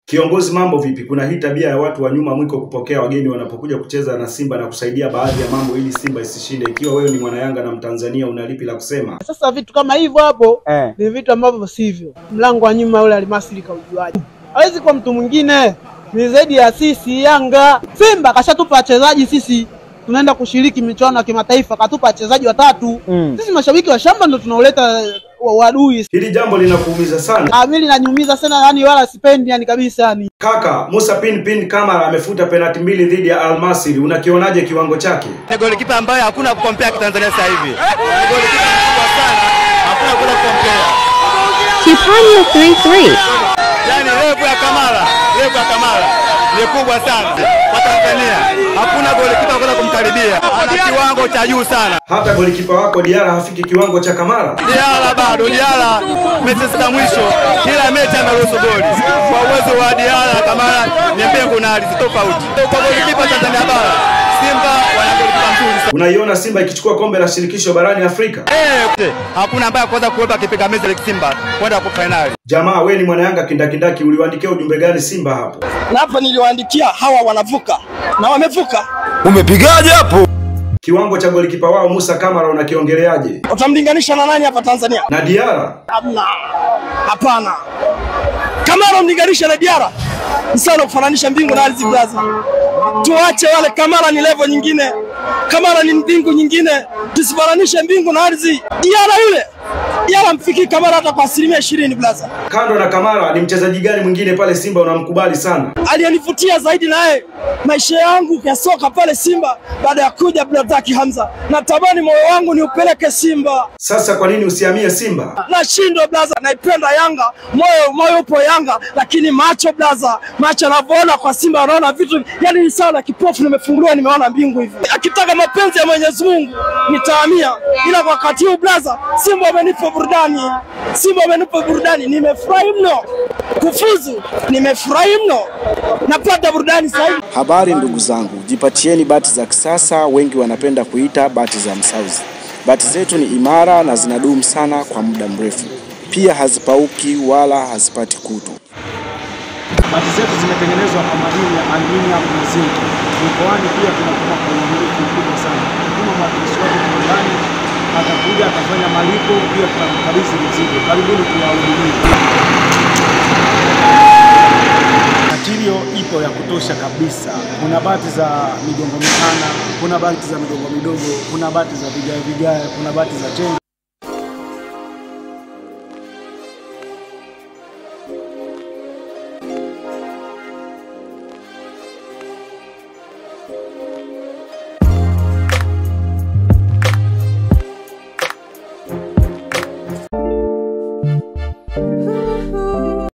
Kiongozi, mambo vipi? Kuna hii tabia ya watu wa nyuma mwiko kupokea wageni wanapokuja kucheza na Simba na kusaidia baadhi ya mambo ili Simba isishinde. Ikiwa wewe ni mwana Yanga na Mtanzania, unalipi la kusema? Sasa vitu kama hivyo hapo ni vitu ambavyo sivyo. Mlango wa nyuma yule Almasri kaujuaje? Hawezi kwa mtu mwingine. Ni zaidi ya sisi Yanga. Simba kashatupa wachezaji, sisi tunaenda kushiriki michuano ya kimataifa, katupa wachezaji watatu. Sisi mashabiki wa shamba ndo tunaoleta wadui. Hili jambo linakuumiza sana? Mimi linaniumiza sana, yani wala sipendi yani kabisa yani. Kaka, Musa Pin Kamara amefuta penalti 2 dhidi ya Almasri. Unakionaje kiwango chake? Ni golikipa ambaye hakuna kukompea Tanzania sasa hivi. Golikipa mkubwa sana. Hakuna kukompea. Kipanyo 33. Yani level ya Kamara ni kubwa sana kwa Tanzania. Hakuna golikipa kwenda kumkaribia. Ana kiwango cha juu sana. Hata golikipa wako Diarra hafiki kiwango cha Kamara? Diarra mechi za mwisho kila mechi ameruhusu goli. Kwa uwezo wa Diarra, Kamara ni mbegu na ardhi tofauti. Kwa golikipa Tanzania bara, Simba wana golikipa mzuri. Unaiona Simba ikichukua kombe la shirikisho barani Afrika? Hakuna ambaye kwanza kuweka kipigamizi la Simba kwenda kwa finali. Jamaa, wewe ni mwana Yanga kindakindaki, uliwaandikia ujumbe gani Simba hapo? Na hapa niliwaandikia hawa wanavuka na wamevuka. Umepigaje hapo? Kiwango cha golikipa wao Musa Kamara unakiongeleaje? Utamlinganisha na nani hapa Tanzania? Na Diarra? Hapana. Kamara mlinganisha na Diarra? Msana kufananisha mbingu na ardhi blaza. Tuache wale, Kamara ni level nyingine. Kamara ni mbingu nyingine. Tusifananishe mbingu na ardhi. Diarra mfiki Kamara hata kwa 20% blaza. Kando na Kamara, ni mchezaji gani mwingine pale Simba unamkubali sana? Aliyenivutia zaidi naye maisha yangu ya soka pale Simba baada ya kuja Blazaki Hamza. Natamani moyo wangu ni upeleke Simba. Sasa kwa nini usihamie Simba? Nashindwa blaza, naipenda Yanga, moyo upo Yanga, lakini macho blaza, macho yanavyoona kwa Simba anaona vitu yani ni sawa na kipofu nimefunguliwa nimeona mbingu hivi. Akitaka mapenzi ya Mwenyezi Mungu nitahamia, ila kwa wakati huu blaza Simba amenipa burudani. Nimefurahi mno. Kufuzu nimefurahi mno. Napata burudani sasa hivi. Habari ndugu zangu, jipatieni bati za kisasa, wengi wanapenda kuita bati za Msauzi. Bati zetu ni imara na zinadumu sana kwa muda mrefu. Pia hazipauki wala hazipati kutu. Bati zetu zimetengenezwa kwa madini ya aluminium na zinc. Mkoani pia tunapima kwa uaminifu mkubwa sana. Kama mwakilishi wetu ndani atakuja atafanya malipo, pia tutamkabidhi mzigo. Karibuni kuwahudumia. Material ipo ya kutosha kabisa. Kuna bati za migongo mipana, kuna bati za migongo midogo, kuna bati za vigae, kuna bati za cheni.